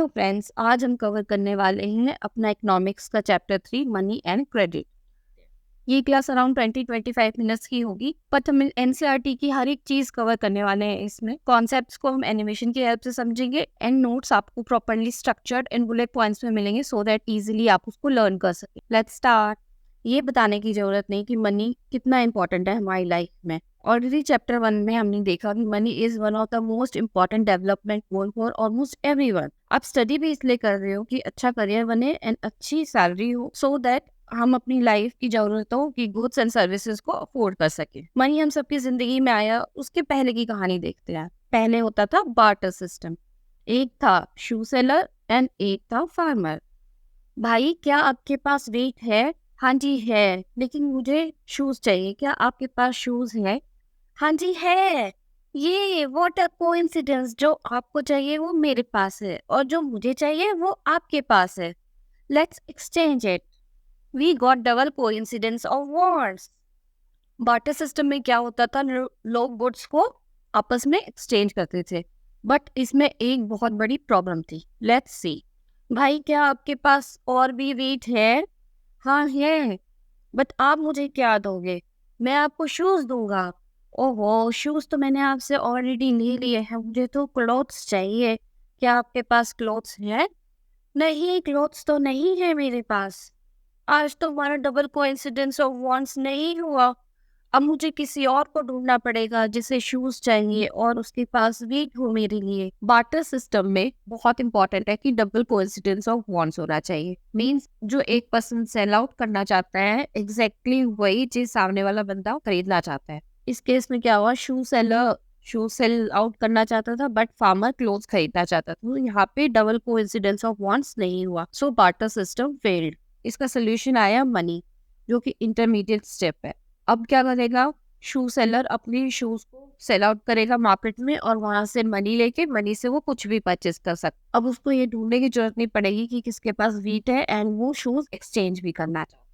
Hello friends, आज हम cover करने वाले हैं अपना इकोनॉमिक्स का चैप्टर 3 मनी एंड क्रेडिट। ये क्लास अराउंड 20-25 मिनट्स की होगी, बट हम एनसीईआरटी की हर एक चीज कवर करने वाले हैं। इसमें कॉन्सेप्ट्स को हम एनिमेशन की हेल्प से समझेंगे एंड नोट्स आपको properly structured and bullet points में मिलेंगे सो दैट इजीली आप उसको लर्न कर सकें। Let's start. ये बताने की जरूरत नहीं कि मनी कितना इंपॉर्टेंट है हमारी लाइफ में। ऑलरेडी चैप्टर 1 में हमने देखा कि money is one of the most important development goal for almost everyone. आप स्टडी भी इसलिए कर रहे हो कि अच्छा करियर बने एंड अच्छी सैलरी हो सो दैट हम अपनी लाइफ की जरूरतों की गुड्स एंड सर्विसेज को अफोर्ड कर सके। मनी हम सबकी जिंदगी में आया उसके पहले की कहानी देखते हैं। पहले होता था बार्टर सिस्टम। एक था शू सेलर एंड एक था फार्मर। भाई क्या आपके पास वेट है? हाँ जी है, लेकिन मुझे शूज चाहिए। क्या आपके पास शूज है? हाँ जी है। ये व्हाट अ कोइंसिडेंस, जो आपको चाहिए वो मेरे पास है और जो मुझे चाहिए वो आपके पास है। Let's exchange it. We got double coincidence of words. Barter system में क्या होता था, लोग गुड्स को आपस में एक्सचेंज करते थे, बट इसमें एक बहुत बड़ी प्रॉब्लम थी। Let's see. भाई क्या आपके पास और भी वीट है? हाँ है, बट आप मुझे क्या दोगे? मैं आपको शूज दूंगा। ओहो, शूज तो मैंने आपसे ऑलरेडी ले लिए हैं, मुझे तो क्लोथ्स चाहिए। क्या आपके पास क्लोथ्स है? नहीं, क्लोथ्स तो नहीं है मेरे पास। आज तो हमारा डबल कोइंसिडेंस ऑफ वांट्स नहीं हुआ। अब मुझे किसी और को ढूंढना पड़ेगा जिसे शूज चाहिए और उसके पास वीट हो मेरे लिए। बार्टर सिस्टम में बहुत इंपॉर्टेंट है कि डबल कोइंसिडेंस ऑफ वांट्स होना चाहिए। मींस जो एक पर्सन सेल आउट करना चाहता है एग्जैक्टली वही चीज सामने वाला बंदा खरीदना चाहता है। इस केस में क्या हुआ, शू सेलर शू सेल आउट करना चाहता था बट फार्मर क्लोथ्स खरीदना चाहता था, तो यहाँ पे डबल कोइंसिडेंस ऑफ वांट्स नहीं हुआ, सो बार्टर सिस्टम फेल्ड। इसका सोल्यूशन आया मनी, जो कि इंटरमीडिएट स्टेप है। अब क्या करेगा, शू सेलर अपनी शूज को सेल आउट करेगा मार्केट में और वहां से मनी लेके मनी से वो कुछ भी परचेज कर सकता। अब उसको ये ढूंढने की जरूरत नहीं पड़ेगी कि किसके पास वीट है एंड वो शूज एक्सचेंज भी करना चाहता है।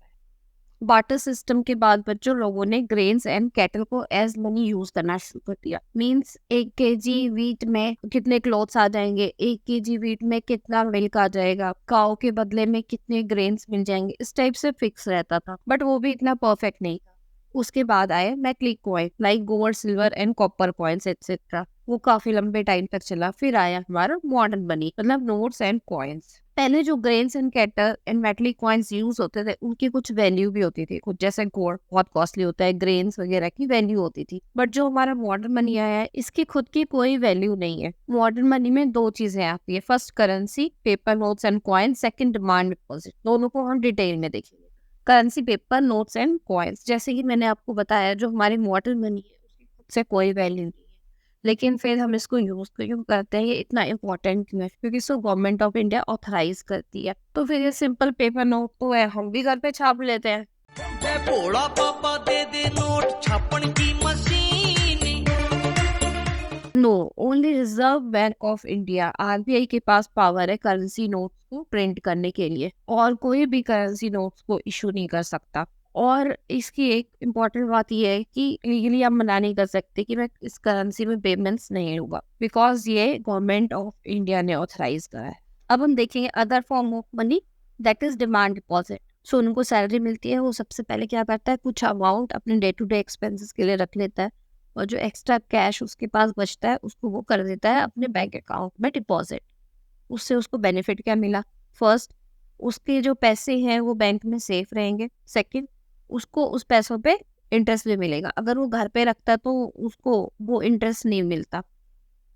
बार्टर सिस्टम के बाद बच्चों लोगों ने ग्रेन्स एंड कैटल को एज मनी यूज करना शुरू कर दिया। मींस 1 kg वीट में कितने क्लोथ्स आ जाएंगे, 1 kg वीट में कितना मिल्क आ जाएगा, काओ के बदले में कितने ग्रेन्स मिल जाएंगे, इस टाइप से फिक्स रहता था, बट वो भी इतना परफेक्ट नहीं था। उसके बाद आए metallic coin like gold, silver and copper coins etcetera. वो काफी लंबे टाइम तक चला। फिर आया हमारा मॉडर्न मनी, मतलब नोट्स एंड कॉइन्स। पहले जो grains and cattle and metallic coins use होते थे उनकी कुछ वैल्यू भी होती थी। कुछ जैसे गोल्ड बहुत कॉस्टली होता है, ग्रेन्स वगैरह की वैल्यू होती थी, बट जो हमारा मॉडर्न मनी आया है इसकी खुद की कोई वैल्यू नहीं है। मॉडर्न मनी में 2 चीजें आती है, first currency paper notes and coins, second demand deposit. दोनों को हम डिटेल में देखेंगे। Currency paper notes and coins, जैसे कि मैंने आपको बताया जो हमारी मॉडर्न मनी है उसकी खुद से कोई वैल्यू नहीं है, लेकिन फिर हम इसको यूज क्यों करते हैं, ये इतना इम्पोर्टेंट क्यों है? क्योंकि इसको गवर्नमेंट ऑफ इंडिया ऑथराइज करती है। तो फिर ये सिंपल पेपर नोट तो है, हम भी घर पे छाप लेते हैं। जय भोला पापा दे दे नोट छापन की मशीन। No, only reserve bank of India RBI के पास पावर है करेंसी नोट्स को प्रिंट करने के लिए, और कोई भी करेंसी नोट्स को इशू नहीं कर सकता। और इसकी एक इम्पॉर्टेंट बात यह है कि लीगली आप मना नहीं कर सकते कि मैं इस करेंसी में पेमेंट्स नहीं लूंगा, बिकॉज ये गवर्नमेंट ऑफ इंडिया ने ऑथराइज करा है। अब हम देखेंगे other form of money, that is demand deposit. So उनको सैलरी मिलती है, वो सबसे पहले क्या करता है, कुछ अमाउंट अपने डे टू डे एक्सपेंसेस के लिए रख लेता है और जो एक्स्ट्रा कैश उसके पास बचता है उसको वो कर देता है अपने बैंक अकाउंट में डिपॉजिट। उससे उसको बेनिफिट क्या मिला, फर्स्ट उसके जो पैसे हैं वो बैंक में सेफ रहेंगे, सेकंड उसको उस पैसों पे इंटरेस्ट भी मिलेगा। अगर वो घर पे रखता है तो उसको वो इंटरेस्ट नहीं मिलता,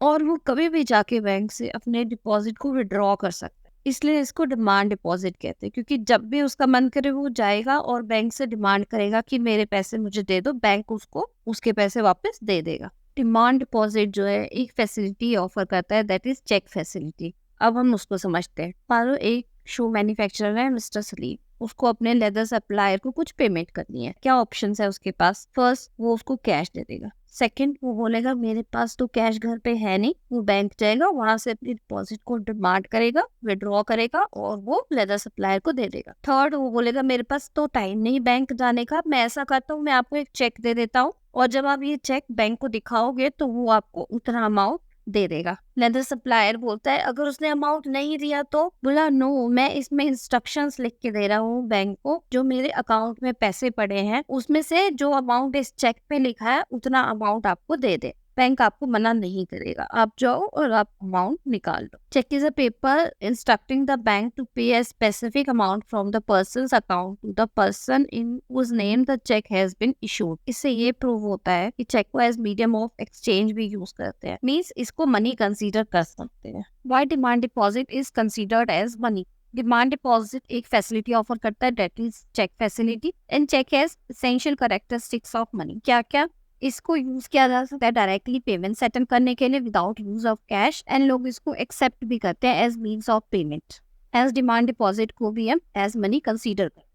और वो कभी भी जाके बैंक से अपने डिपॉजिट को विड्रॉ कर सकता है। इसलिए इसको डिमांड डिपॉजिट कहते हैं, क्योंकि जब भी उसका मन करे वो जाएगा और बैंक से डिमांड करेगा कि मेरे पैसे मुझे दे दो, बैंक उसको उसके पैसे वापस दे देगा। डिमांड डिपॉजिट जो है एक फैसिलिटी ऑफर करता है, दैट इज चेक फैसिलिटी। अब हम उसको समझते हैं। मानो एक शू मैन्युफैक्चरर है मिस्टर सलीम, उसको अपने लेदर सप्लायर को कुछ पेमेंट करनी है। क्या ऑप्शन है उसके पास, फर्स्ट वो उसको कैश दे देगा, सेकंड वो बोलेगा मेरे पास तो कैश घर पे है नहीं, वो बैंक जाएगा वहां से अपनी डिपॉजिट को डिमांड करेगा, विड्रॉ करेगा और वो लेदर सप्लायर को दे देगा। थर्ड वो बोलेगा मेरे पास तो टाइम नहीं बैंक जाने का, मैं ऐसा करता हूँ मैं आपको एक चेक दे देता हूँ और जब आप ये चेक बैंक को दिखाओगे तो वो आपको उतना अमाउंट दे देगा। लेदर सप्लायर बोलता है अगर उसने अमाउंट नहीं दिया तो बोला नो, मैं इसमें इंस्ट्रक्शंस लिख के दे रहा हूँ बैंक को, जो मेरे अकाउंट में पैसे पड़े हैं उसमें से जो अमाउंट इस चेक पे लिखा है उतना अमाउंट आपको दे दे। बैंक आपको मना नहीं करेगा, आप जाओ और आप अमाउंट निकाल लो। Cheque is a paper instructing the bank to pay a specific amount from the person's account to the person in whose name the check has been issued। इससे ये प्रूव होता है कि चेक को एज मीडियम ऑफ एक्सचेंज भी use करते हैं, means इसको मनी कंसीडर कर सकते हैं। Why demand deposit is considered as money? Demand deposit एक फैसिलिटी ऑफर करता है, that is cheque facility, and cheque has essential characteristics of money. क्या क्या? इसको यूज किया जा सकता है डायरेक्टली पेमेंट सेटल करने के लिए without use of cash, and लोग इसको एक्सेप्ट भी करते हैं as means of payment. As demand deposit को भी हम एज मनी कंसीडर करते हैं।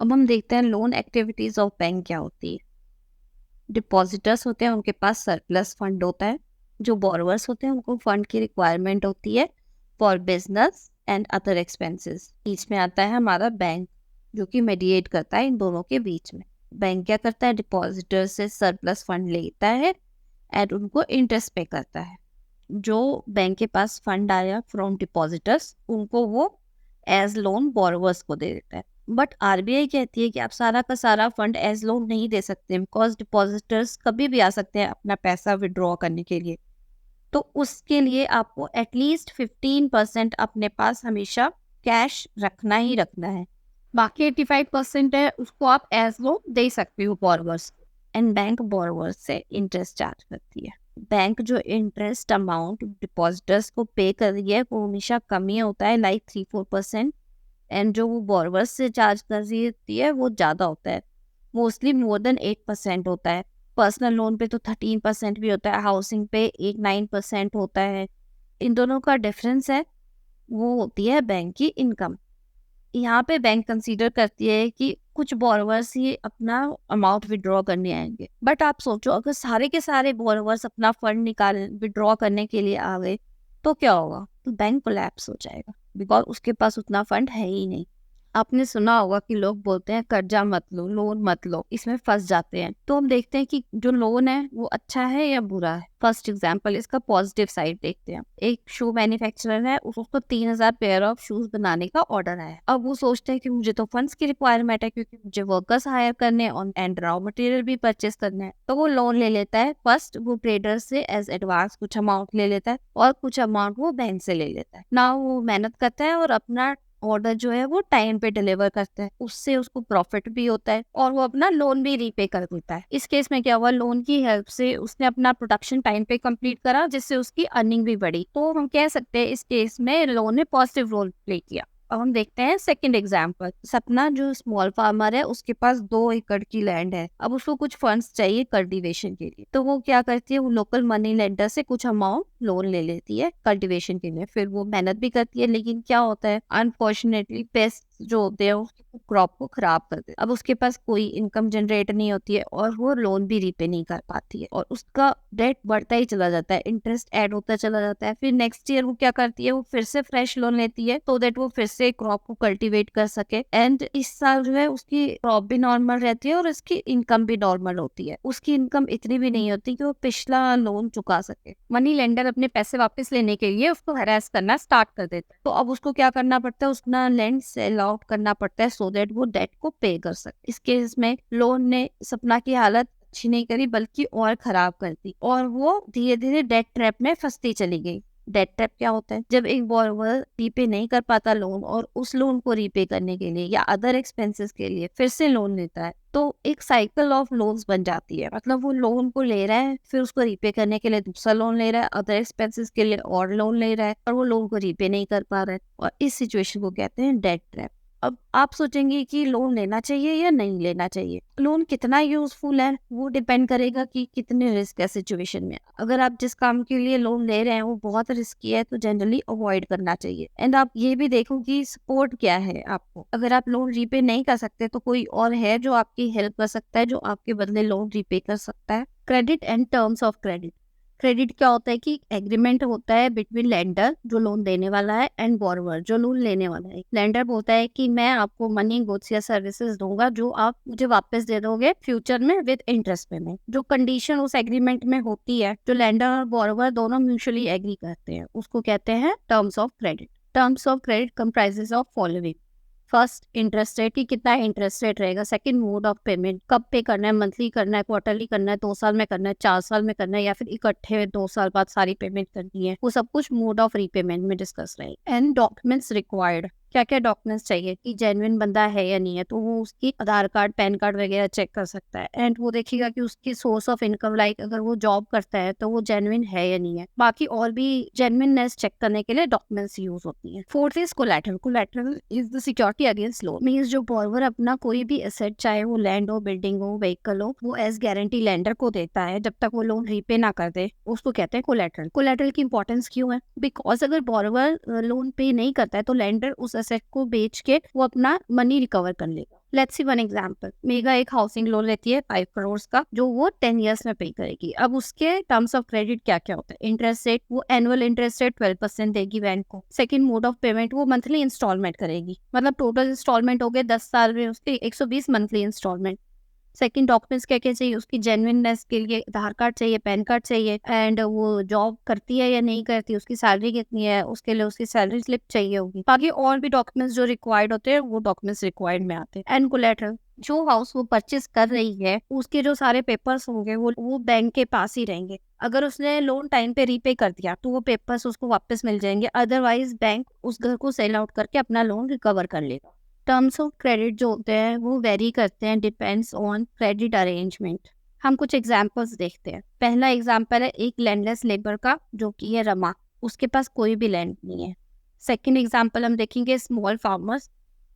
अब हम देखते हैं लोन एक्टिविटीज ऑफ बैंक क्या होती है। डिपॉजिटर्स होते हैं, उनके पास सरप्लस फंड होता है। जो बोरोवर्स होते हैं उनको फंड की रिक्वायरमेंट होती है for business and other expenses. बीच में आता है हमारा बैंक, जो कि मेडिएट करता है इन दोनों के बीच में। बैंक क्या करता है? डिपॉजिटर से सरप्लस फंड लेता है एंड उनको इंटरेस्ट पे करता है। जो बैंक के पास फंड आया फ्रॉम डिपॉजिटर्स उनको वो एज लोन बोरोवर्स को दे देता है। बट आरबीआई कहती है कि आप सारा का सारा फंड एज लोन नहीं दे सकते, बिकॉज डिपॉजिटर्स कभी भी आ सकते हैं अपना पैसा विड्रॉ करने के लिए। तो उसके लिए आपको एटलीस्ट 15% अपने पास हमेशा कैश रखना ही रखना है। बाकी 85% है उसको आप एज लोन दे सकते हो बोरोवर्स को, एंड बैंक बोरोवर्स से इंटरेस्ट चार्ज करती है। बैंक जो इंटरेस्ट अमाउंट डिपॉजिटर्स को पे कर रही है वो हमेशा कम ही होता है, लाइक 3-4%, एंड जो वो बोरोवर्स से चार्ज कर रही होती है वो ज़्यादा होता है, मोस्टली मोर देन 8% होता है। पर्सनल लोन पे तो 13% भी होता है, हाउसिंग पे 8-9% होता है। इन दोनों का डिफरेंस है वो होती है बैंक की इनकम। यहाँ पे बैंक कंसीडर करती है कि कुछ बोरोवर्स ही अपना अमाउंट विड्रॉ करने आएंगे, बट आप सोचो अगर सारे के सारे बोरोवर्स अपना फंड निकाल विड्रॉ करने के लिए आ गए तो क्या होगा? तो बैंक कोलैप्स हो जाएगा, बिकॉज उसके पास उतना फंड है ही नहीं। आपने सुना होगा कि लोग बोलते हैं कर्जा मत लो, लोन मत लो, इसमें फंस जाते हैं। तो हम देखते हैं कि जो लोन है वो अच्छा है या बुरा है। फर्स्ट एग्जांपल, इसका पॉजिटिव साइड देखते हैं। एक शू मैन्युफैक्चरर है, उसको 3000 पेयर ऑफ शूज बनाने का ऑर्डर आया। अब वो सोचते हैं कि मुझे तो फंड्स की रिक्वायरमेंट है क्योंकि मुझे वर्कर्स हायर करने और एंड रॉ मटेरियल भी परचेस करना है। तो वो लोन ले लेता है। फर्स्ट वो ट्रेडर से एज एडवांस कुछ अमाउंट ले लेता है और कुछ अमाउंट वो बैंक से ले लेता है ना। वो मेहनत करता है और अपना ऑर्डर जो है वो टाइम पे डिलीवर करता है, उससे उसको प्रॉफिट भी होता है और वो अपना लोन भी रीपे कर देता है। इस केस में क्या हुआ? लोन की हेल्प से उसने अपना प्रोडक्शन टाइम पे कंप्लीट करा, जिससे उसकी अर्निंग भी बढ़ी। तो हम कह सकते हैं इस केस में लोन ने पॉजिटिव रोल प्ले किया। अब हम देखते हैं सेकंड एग्जांपल। सपना जो स्मॉल फार्मर है, उसके पास 2 एकड़ की लैंड है। अब उसको कुछ फंड्स चाहिए कल्टीवेशन के लिए, तो वो क्या करती है? वो लोकल मनी लेंडर से कुछ अमाउंट लोन ले लेती है कल्टीवेशन के लिए। फिर वो मेहनत भी करती है, लेकिन क्या होता है अनफॉर्चुनेटली पेस्ट जो होते हैं उसकी क्रॉप को खराब कर देते हैं। अब उसके पास कोई इनकम जनरेट नहीं होती है और वो लोन भी रीपे नहीं कर पाती है और उसका डेट बढ़ता ही चला जाता है, इंटरेस्ट ऐड होता चला जाता है। फिर नेक्स्ट ईयर वो क्या करती है? वो फिर से फ्रेश लोन लेती है तो दैट वो फिर से क्रॉप को कल्टीवेट कर सके। एंड इस साल जो है उसकी क्रॉप भी नॉर्मल रहती है और उसकी इनकम भी नॉर्मल होती है। उसकी इनकम इतनी भी नहीं होती कि वो पिछला लोन चुका सके। मनी लेंडर अपने पैसे वापस लेने के लिए उसको हैरेस करना स्टार्ट कर देता है। तो अब उसको क्या करना पड़ता है? उसका लैंड सेल आउट करना पड़ता है सो दैट वो डेट को पे कर सके। इस केस में लोन ने सपना की हालत अच्छी नहीं करी बल्कि और खराब कर दी और वो धीरे धीरे डेट ट्रैप में फंसती चली गई। डेट ट्रैप क्या होता है? जब एक बोरोवर रीपे नहीं कर पाता लोन और उस लोन को रीपे करने के लिए या अदर एक्सपेंसेस के लिए फिर से लोन लेता है, तो एक साइकिल ऑफ लोन्स बन जाती है। मतलब वो लोन को ले रहा है, फिर उसको रीपे करने के लिए दूसरा लोन ले रहा है, अदर एक्सपेंसेस के लिए और लोन ले रहा है और वो लोन को रीपे नहीं कर पा रहा है, और इस सिचुएशन को कहते हैं डेट ट्रैप। अब आप सोचेंगे कि लोन लेना चाहिए या नहीं लेना चाहिए। लोन कितना यूजफुल है वो डिपेंड करेगा कि कितने रिस्क है सिचुएशन में। अगर आप जिस काम के लिए लोन ले रहे हैं वो बहुत रिस्की है तो जनरली अवॉइड करना चाहिए। एंड आप ये भी देखो कि सपोर्ट क्या है आपको। अगर आप लोन रीपे नहीं कर सकते तो कोई और है जो आपकी हेल्प कर सकता है, जो आपके बदले लोन रीपे कर सकता है। Credit and terms of credit. Credit क्या होता है कि एग्रीमेंट होता है बिटवीन लेंडर जो लोन देने वाला है एंड बोरोवर जो लोन लेने वाला है। लेंडर बोलता है कि मैं आपको मनी, गुड्स या सर्विसेज दूंगा जो आप मुझे वापस दे दोगे फ्यूचर में विद इंटरेस्ट पेमेंट। जो कंडीशन उस एग्रीमेंट में होती है, जो लेंडर और बोरोवर दोनों म्यूचुअली एग्री करते हैं, उसको कहते हैं terms of credit. Terms of credit comprises of following: first, interest rate, कि कितना इंटरेस्ट रेट रहेगा। सेकंड, मोड ऑफ पेमेंट, कब पे करना है, मंथली करना है, क्वार्टरली करना है, 2 साल में करना है, 4 साल में करना है, या फिर इकट्ठे 2 साल बाद सारी पेमेंट करनी है। वो सब कुछ मोड ऑफ रीपेमेंट में डिस्कस रहेगा। एंड डॉक्यूमेंट्स रिक्वायर्ड, क्या क्या डॉक्यूमेंट्स चाहिए कि जेन्युइन बंदा है या नहीं है, तो वो उसकी आधार कार्ड, पैन कार्ड वगैरह चेक कर सकता है। एंड वो देखेगा कि उसकी सोर्स ऑफ इनकम, लाइक अगर वो जॉब करता है तो वो जेन्युइन है या नहीं है। बाकी और भी जेन्युइननेस चेक करने के लिए डॉक्यूमेंट्स यूज होती है। Fourth is collateral. Collateral is the security against loan. Means जो बोरोवर अपना कोई भी एसेट, चाहे वो लैंड हो, बिल्डिंग हो, व्हीकल हो, वो एज गारंटी लेंडर को देता है जब तक वो लोन रीपे ना कर दे, उसको कहते हैं कोलैटरल। कोलैटरल की इंपॉर्टेंस क्यों है? बिकॉज अगर बोरोवर लोन पे नहीं करता है तो लेंडर उस एसेट को बेच के वो अपना मनी रिकवर कर लेगा। Let's see one example. Mega एक हाउसिंग लोन लेती है 5 करोड़ का, जो वो 10 इयर्स में पे करेगी। अब उसके टर्म्स ऑफ क्रेडिट क्या क्या होता है? इंटरेस्ट रेट, वो एनुअल इंटरेस्ट रेट 12% देगी बैंक को। सेकंड, मोड ऑफ पेमेंट, वो मंथली इंस्टॉलमेंट करेगी, मतलब टोटल इंस्टॉलमेंट हो गए 10 साल में उसके 120 मंथली इंस्टॉलमेंट। सेकंड, डॉक्यूमेंट्स क्या क्या चाहिए? उसकी जेन्युइननेस के लिए आधार कार्ड चाहिए, पैन कार्ड चाहिए, एंड वो जॉब करती है या नहीं करती, उसकी सैलरी कितनी है, उसके लिए उसकी सैलरी स्लिप चाहिए होगी। बाकी और भी डॉक्यूमेंट्स जो रिक्वायर्ड होते हैं वो डॉक्यूमेंट्स रिक्वायर्ड में आते हैं। एंड कोलैटरल, जो हाउस वो परचेस कर रही है उसके जो सारे पेपर्स होंगे वो बैंक के पास ही रहेंगे। अगर उसने लोन टाइम पे रीपे कर दिया तो वो पेपर्स उसको वापस मिल जाएंगे, अदरवाइज बैंक उस घर को सेल आउट करके अपना लोन रिकवर कर लेगा। टर्म्स ऑफ क्रेडिट जो होते हैं वो वेरी करते हैं, डिपेंड्स ऑन क्रेडिट अरेंजमेंट। हम कुछ एग्जांपल्स देखते हैं। पहला एग्जांपल है एक लैंडलेस लेबर का, जो कि है रमा, उसके पास कोई भी लैंड नहीं है। सेकंड एग्जांपल हम देखेंगे स्मॉल फार्मर्स,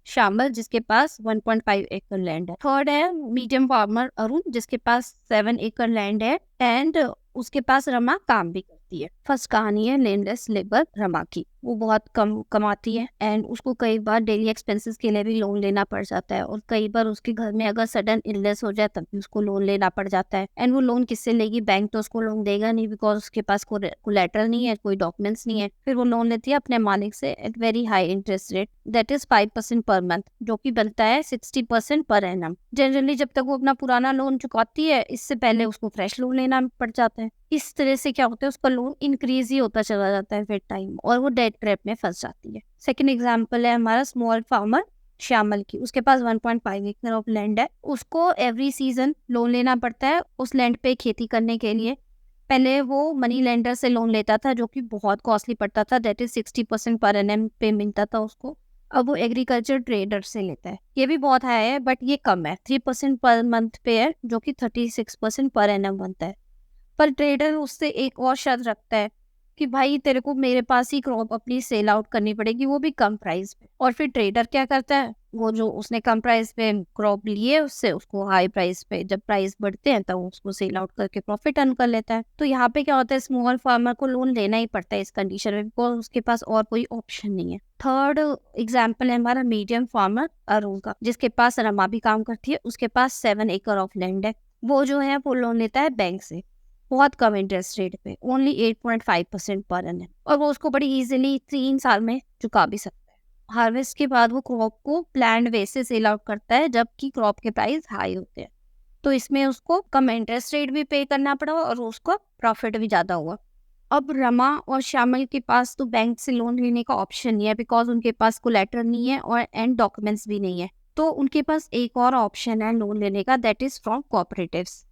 श्यामल, जिसके पास 1.5 एकड़ लैंड है। थर्ड है मीडियम फार्मर अरुण, जिसके पास 7 एकड़ लैंड है एंड उसके पास रमा काम भी करती है। फर्स्ट कहानी है लैंडलेस लेबर रमा की। वो बहुत कम कमाती है एंड उसको कई बार डेली एक्सपेंसेस के लिए भी लोन लेना पड़ जाता है, और कई बार उसके घर में अगर सडन इलनेस हो जाए तब भी उसको लोन लेना पड़ जाता है। एंड वो लोन किससे लेगी? बैंक तो उसको लोन देगा नहीं, बिकॉज उसके पास कोलैटरल नहीं है, कोई डॉक्यूमेंट्स नहीं है। फिर वो लोन लेती है अपने मालिक से at very high interest rate, that is 5% per month, जो कि बनता है 60% पर एनम। जनरली जब तक वो अपना पुराना लोन चुकाती है, इससे पहले उसको फ्रेश लोन लेना पड़ जाता है। इस तरह से क्या होता है, उसका लोन इंक्रीज ही होता चला जाता है विद टाइम, और वो डेट ट्रैप में फंस जाती है। सेकंड एग्जांपल है हमारा स्मॉल फार्मर श्यामल की। उसके पास 1.5 एकड़ ऑफ लैंड है। उसको एवरी सीजन लोन लेना पड़ता है उस लैंड पे खेती करने के लिए। पहले वो मनी लेंडर से लोन लेता था, जो कि बहुत कॉस्टली पड़ता था, दैट इज 60% पर एनम पे मिलता था उसको। अब वो एग्रीकल्चर ट्रेडर से लेता है। ये भी बहुत हाई है बट ये कम है, 3% पर मंथ पे है, जो कि 36% पर एनम बनता है। पर ट्रेडर उससे एक और शर्त रखता है कि भाई तेरे को मेरे पास ही क्रॉप अपनी सेल आउट करनी पड़ेगी, वो भी कम प्राइस पे। और फिर ट्रेडर क्या करता है, वो जो उसने कम प्राइस पे क्रॉप लिए उससे उसको हाई प्राइस पे, जब प्राइस बढ़ते हैं तब तो उसको सेल आउट करके प्रॉफिट अर्न कर लेता है। तो यहाँ पे क्या होता है, स्मॉल फार्मर को लोन लेना ही पड़ता है इस कंडीशन में, बिकॉज उसके पास और कोई ऑप्शन नहीं है। थर्ड एग्जाम्पल है हमारा मीडियम फार्मर अरुण का, जिसके पास रमा भी काम करती है। उसके पास 7 एकड़ ऑफ लैंड है। वो जो है वो लोन लेता है बैंक से बहुत कम इंटरेस्ट रेट पे, ओनली 8.5% पर एनम, और वो उसको बड़ी इजीली 3 साल में चुका भी सकता है। हार्वेस्ट के बाद वो क्रॉप को प्लान्ड वे से सेल आउट करता है, जबकि क्रॉप के प्राइस हाई होते हैं। तो इसमें उसको कम इंटरेस्ट रेट भी पे करना पड़ा और उसको प्रॉफिट भी ज़्यादा हुआ। अब रमा और श्यामल के पास तो बैंक से लोन लेने का ऑप्शन नहीं है, बिकॉज उनके पास कोलैटरल नहीं है और एंड डॉक्यूमेंट्स भी नहीं है। तो उनके पास एक और ऑप्शन है लोन लेने का, दैट इज फ्रॉम कोऑपरेटिव्स।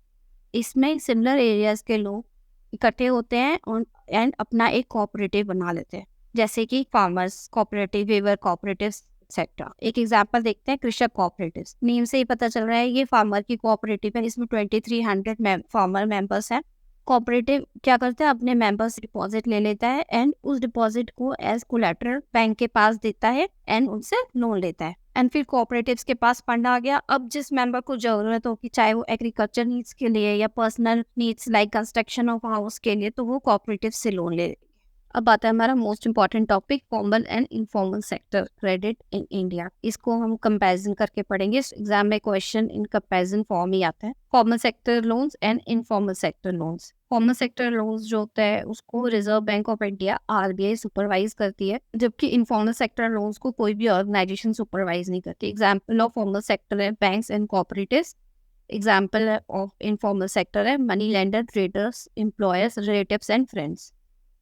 इसमें सिमिलर एरियाज के लोग इकट्ठे होते हैं और एंड अपना एक कोऑपरेटिव बना लेते हैं, जैसे कि farmers cooperative, weaver cooperative etcetera. एक एग्जांपल देखते हैं कृषक कोऑपरेटिव। नेम से ही पता चल रहा है ये फार्मर की कोऑपरेटिव है। इसमें 2300 फार्मर मेंबर्स हैं। कोऑपरेटिव क्या करता है, अपने मेंबर्स डिपॉजिट ले लेता है एंड उस डिपॉजिट को एज कोलैटरल बैंक के पास देता है एंड उनसे लोन लेता है। एंड फिर कोऑपरेटिव्स के पास फंड आ गया। अब जिस मेंबर को जरूरत हो कि चाहे वो एग्रीकल्चर नीड्स के लिए या personal needs like construction of house के लिए, तो वो कोऑपरेटिव से लोन ले। अब आता है हमारा most important topic, formal and informal sector credit in India. इसको हम कंपैरिजन करके पढ़ेंगे। एग्जाम में क्वेश्चन इन कंपैरिजन फॉर्म ही आता है। Formal sector loans and informal sector loans. Formal sector loans जो होता है उसको reserve bank of India RBI supervise करती है, जबकि इनफॉर्मल सेक्टर लोन्स को कोई भी ऑर्गेनाइजेशन सुपरवाइज नहीं करती। एग्जाम्पल ऑफ फॉर्मल सेक्टर है banks and cooperatives. Example of informal sector है money lender, traders, employers, relatives and friends.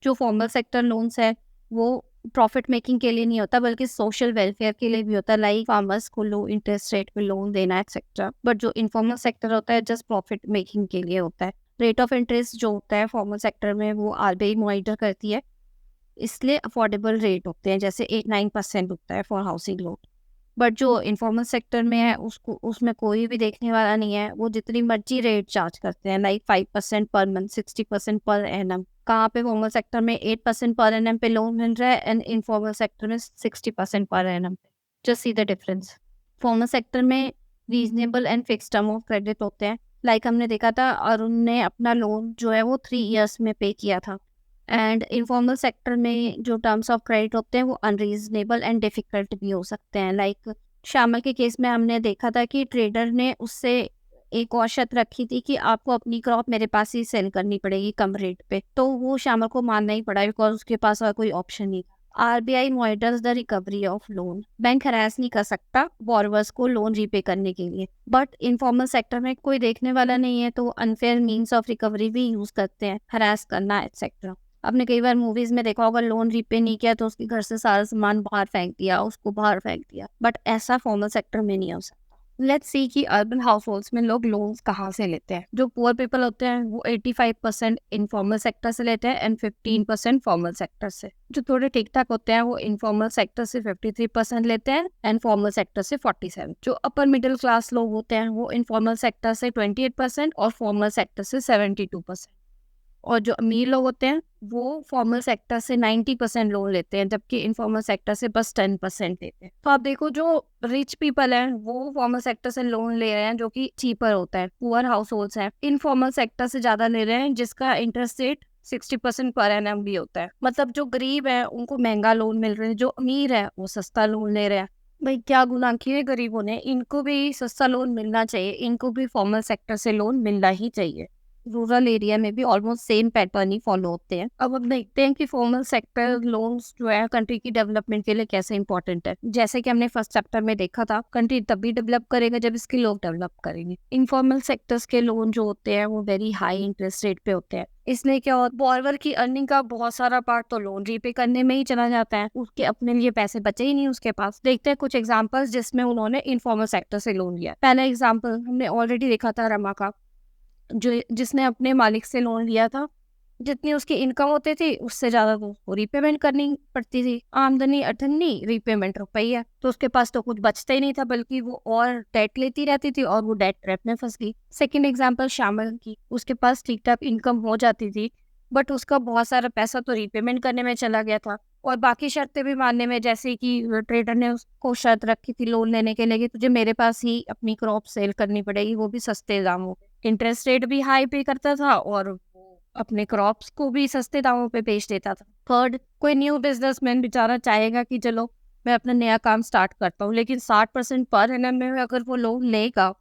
जो फॉर्मल सेक्टर लोन्स है वो प्रॉफिट मेकिंग के लिए नहीं होता, बल्कि सोशल वेलफेयर के लिए भी होता है, लाइक फार्मर्स को लो इंटरेस्ट रेट पे लोन देना एक्सेट्रा। बट जो इनफॉर्मल सेक्टर होता है जस्ट प्रॉफिट मेकिंग के लिए होता है। रेट ऑफ इंटरेस्ट जो होता है फॉर्मल सेक्टर में वो RBI मॉनिटर करती है, इसलिए अफोर्डेबल रेट होते हैं, जैसे 8-9% होता है फॉर हाउसिंग लोन। बट जो इनफॉर्मल सेक्टर में है उसको उसमें कोई भी देखने वाला नहीं है, वो जितनी मर्जी रेट चार्ज करते हैं, लाइक 5% पर मंथ, 60% पर एनम। कहाँ पे फॉर्मल सेक्टर में 8% पर एनम पे लोन मिल रहा है एंड इनफॉर्मल सेक्टर में 60% पर एनम पे। Just see the difference. Formal sector में reasonable and fix term of credit होते हैं। लाइक हमने देखा था अरुण ने अपना लोन जो है वो 3 ईयर्स में पे किया था। एंड इनफॉर्मल सेक्टर में जो टर्म्स ऑफ क्रेडिट होते हैं वो अनरीजनेबल एंड डिफिकल्ट भी हो सकते हैं। लाइक श्यामल के केस में हमने देखा था कि ट्रेडर ने उससे एक और शर्त रखी थी कि आपको अपनी क्रॉप मेरे पास ही सेल करनी पड़ेगी कम रेट पे, तो वो श्यामल को मानना ही पड़ा बिकॉज उसके पास और कोई ऑप्शन नहीं था। RBI monitors the recovery of loan. Bank harass नहीं कर सकता बॉर्वर्स को लोन रीपे करने के लिए, बट इनफॉर्मल सेक्टर में कोई देखने वाला नहीं है तो अनफेयर मीन्स ऑफ रिकवरी भी यूज करते हैं, हरास करना एक्सेट्रा। आपने कई बार मूवीज में देखा होगा लोन रीपे नहीं किया तो उसके घर से सारा सामान बाहर फेंक दिया, उसको बाहर फेंक दिया, बट ऐसा फॉर्मल सेक्टर में नहीं हो सकता। लेट्स सी कि अर्बन हाउस होल्ड्स में लोग लोन्स कहाँ से लेते हैं। जो पुअर पीपल होते हैं वो 85% इनफॉर्मल सेक्टर से लेते हैं एंड 15% फॉर्मल सेक्टर से। जो थोड़े ठीक ठाक होते हैं वो इनफॉर्मल सेक्टर से 53% लेते हैं एंड फॉर्मल सेक्टर से 47%। जो अपर मिडिल क्लास लोग होते हैं वो इनफॉर्मल सेक्टर से 28% और फॉर्मल सेक्टर से 72%। और जो अमीर लोग होते हैं वो फॉर्मल सेक्टर से 90% लोन लेते हैं, जबकि इनफॉर्मल सेक्टर से बस 10% लेते हैं। तो आप देखो जो रिच पीपल हैं वो फॉर्मल सेक्टर से लोन ले रहे हैं जो कि चीपर होता है। पुअर हाउस होल्ड्स हैं इनफॉर्मल सेक्टर से ज्यादा ले रहे हैं जिसका इंटरेस्ट रेट 60% पर एनम भी होता है। मतलब जो गरीब है उनको महंगा लोन मिल रहा है, जो अमीर है वो सस्ता लोन ले रहे हैं। भाई क्या गुनाह किए गरीबों ने, इनको भी सस्ता लोन मिलना चाहिए, इनको भी फॉर्मल सेक्टर से लोन मिलना ही चाहिए। रूरल एरिया में भी ऑलमोस्ट सेम पैटर्न ही फॉलो होते हैं। अब हम देखते हैं कि फॉर्मल सेक्टर लोन्स जो है कंट्री की डेवलपमेंट के लिए कैसे इंपॉर्टेंट है। जैसे कि हमने फर्स्ट चैप्टर में देखा था, कंट्री तभी डेवलप करेगा जब इसके लोग डेवलप करेंगे। इनफॉर्मल सेक्टर्स के लोन जो होते हैं वो वेरी हाई इंटरेस्ट रेट पे होते हैं। इसलिए क्या होता है, बॉर्वर की अर्निंग का बहुत सारा पार्ट तो लोन रीपे करने में ही चला जाता है, उसके अपने लिए पैसे बचे ही नहीं उसके पास। देखते हैं कुछ एग्जांपल्स जिसमें उन्होंने इनफॉर्मल सेक्टर से लोन लिया। पहला एग्जांपल हमने ऑलरेडी देखा था रमा का, जो जिसने अपने मालिक से लोन लिया था। जितनी उसकी इनकम होती थी उससे ज्यादा तो उसको रीपेमेंट करनी पड़ती थी। आमदनी अठन्नी, रीपेमेंट रुपया, तो उसके पास तो कुछ बचता ही नहीं था, बल्कि वो और डेट लेती रहती थी और वो डेट ट्रैप में फंस गई। सेकंड एग्जांपल श्यामल की, उसके पास ठीक ठाक इनकम हो जाती थी बट उसका बहुत सारा पैसा तो रीपेमेंट करने में चला गया था और बाकी शर्तें भी मानने में, जैसे कि ट्रेडर ने उसको शर्त रखी थी लोन लेने के लिए कि तुझे मेरे पास ही अपनी क्रॉप सेल करनी पड़ेगी, वो भी सस्ते दामों पे। इंटरेस्ट रेट भी हाई पे करता था और वो अपने क्रॉप्स को भी सस्ते दामों पे बेच देता था। थर्ड, कोई न्यू बिजनेसमैन बेचारा चाहेगा कि चलो मैं अपना नया काम स्टार्ट करता हूँ, लेकिन 60% पर एनम में अगर वो लोन लेगा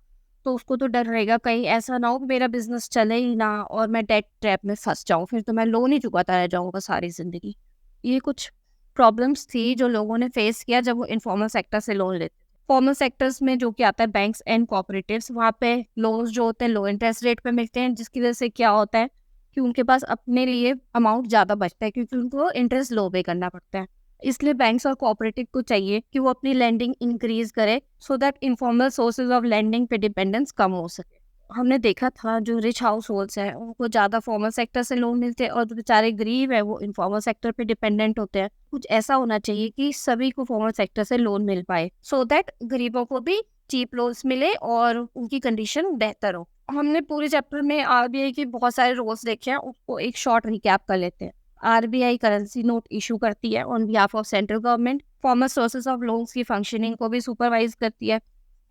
तो उसको तो डर रहेगा कहीं ऐसा ना हो कि मेरा बिजनेस चले ही ना और मैं डेट ट्रैप में फंस जाऊँ, फिर तो मैं लोन ही चुकाता रह जाऊँगा सारी जिंदगी। ये कुछ प्रॉब्लम्स थी जो लोगों ने फेस किया जब वो इनफॉर्मल सेक्टर से लोन लेते थे। फॉर्मल सेक्टर्स में जो कि आता है बैंक्स एंड कोऑपरेटिव्स, वहाँ पे लोन्स जो होते हैं लो इंटरेस्ट रेट पे मिलते हैं, जिसकी वजह से क्या होता है कि उनके पास अपने लिए अमाउंट ज़्यादा बचता है क्योंकि उनको इंटरेस्ट लो पे करना पड़ता है। इसलिए बैंक्स और कोऑपरेटिव को चाहिए कि वो अपनी लेंडिंग इंक्रीज करे so that informal sources of lending पे डिपेंडेंस कम हो सके। हमने देखा था जो रिच हाउस होल्ड्स हैं उनको ज़्यादा फॉर्मल सेक्टर से लोन मिलते हैं और जो बेचारे गरीब है वो इनफॉर्मल सेक्टर पे डिपेंडेंट होते हैं। कुछ ऐसा होना चाहिए कि सभी को फॉर्मल सेक्टर से लोन मिल पाए सो दैट गरीबों को भी चीप लोन्स मिले और उनकी कंडीशन बेहतर हो। हमने पूरे चैप्टर में RBI के बहुत सारे रोल्स देखे हैं, उसको एक शॉर्ट रिकैप कर लेते हैं। RBI करेंसी नोट इशू करती है on behalf of central government, formal sources of loans की फंक्शनिंग को भी सुपरवाइज करती है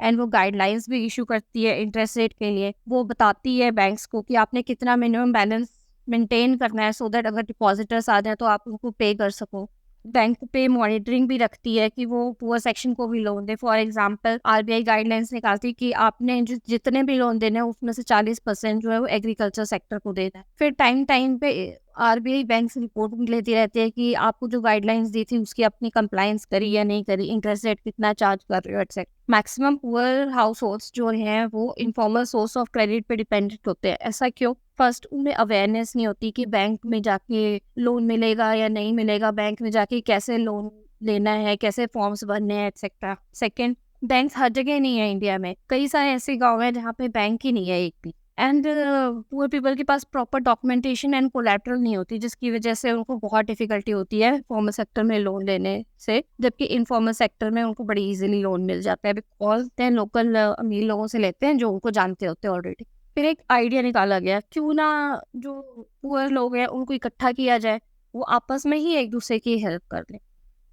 एंड वो गाइडलाइंस भी इशू करती है इंटरेस्ट रेट के लिए। वो बताती है बैंक्स को कि आपने कितना मिनिमम बैलेंस मेंटेन करना है सो दैट अगर डिपॉजिटर्स आ जाए तो आप उनको पे कर सको। बैंक पे मॉनिटरिंग भी रखती है कि वो पुअर सेक्शन को भी loan they. For example RBI guidelines निकालती है कि आपने जितने भी लोन देने हैं उसमें से 40% जो है वो एग्रीकल्चर सेक्टर को देना है। फिर टाइम टाइम पे आरबीआई बैंक से रिपोर्ट भी लेती रहती है कि आपको जो गाइडलाइंस दी थी उसकी अपनी कंप्लायंस करी या नहीं करी, इंटरेस्ट रेट कितना चार्ज कर रहे हो etcetera. Maximum poor house holds जो हैं वो इनफॉर्मल सोर्स ऑफ क्रेडिट पे डिपेंडेंट होते हैं। ऐसा क्यों? फर्स्ट, उनमें अवेयरनेस नहीं होती कि बैंक में जाके लोन मिलेगा या नहीं मिलेगा, बैंक में जाके कैसे लोन लेना है, कैसे फॉर्म्स भरने हैं एक्सेट्रा। सेकंड, बैंक हर जगह नहीं है इंडिया में, कई सारे ऐसे गांव हैं जहाँ पे बैंक ही नहीं है एक भी। एंड पुअर पीपल के पास प्रॉपर डॉक्यूमेंटेशन एंड कोलैटरल नहीं होती, जिसकी वजह से उनको बहुत डिफिकल्टी होती है फॉर्मल सेक्टर में लोन लेने से, जबकि इनफॉर्मल सेक्टर में उनको बड़ी इजीली लोन मिल जाता है बिकॉज दे लोकल अमीर लोगों से लेते हैं जो उनको जानते होते हैं ऑलरेडी। फिर एक आइडिया निकाला गया, क्यों ना जो पुअर लोग हैं उनको इकट्ठा किया जाए, वो आपस में ही एक दूसरे की हेल्प कर लें।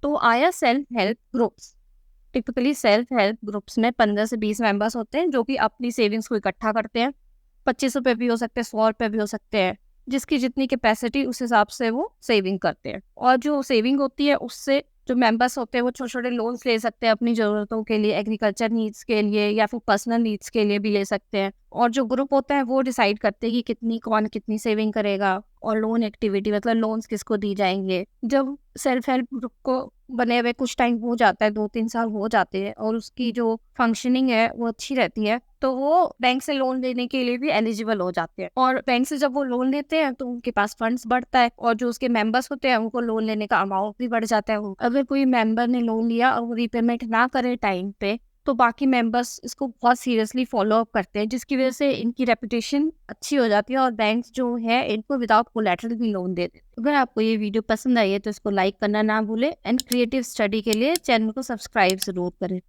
तो आया self help groups. Typically self help groups में 15 से 20 मेंबर्स होते हैं जो कि अपनी सेविंग्स को इकट्ठा करते हैं। 25 रुपये भी हो सकते हैं, 100 रुपये भी हो सकते हैं, जिसकी जितनी कैपेसिटी उस हिसाब से वो सेविंग करते हैं। और जो सेविंग होती है उससे जो मेंबर्स होते हैं वो छोटे छोटे लोन्स ले सकते हैं अपनी ज़रूरतों के लिए, एग्रीकल्चर नीड्स के लिए या फिर पर्सनल नीड्स के लिए भी ले सकते हैं। और जो ग्रुप होता है वो डिसाइड करते हैं कि कौन कितनी सेविंग करेगा और लोन एक्टिविटी मतलब लोन्स किसको दी जाएंगे। जब सेल्फ हेल्प ग्रुप को बने हुए कुछ टाइम हो जाता है, 2-3 साल हो जाते हैं, और उसकी जो फंक्शनिंग है वो अच्छी रहती है, तो वो बैंक से लोन लेने के लिए भी एलिजिबल हो जाते हैं। और बैंक से जब वो लोन लेते हैं तो उनके पास फंड्स बढ़ता है और जो उसके मेंबर्स होते हैं उनको लोन लेने का अमाउंट भी बढ़ जाता है। अगर कोई मेंबर ने लोन लिया और वो रिपेमेंट ना करे टाइम पे, तो बाकी मेंबर्स इसको बहुत सीरियसली फॉलो अप करते हैं, जिसकी वजह से इनकी रेपुटेशन अच्छी हो जाती है और बैंक्स जो है इनको विदाउट कोलैटरल भी लोन देते हैं। अगर आपको ये वीडियो पसंद आई है तो इसको लाइक करना ना भूलें एंड क्रिएटिव स्टडी के लिए चैनल को सब्सक्राइब जरूर करें।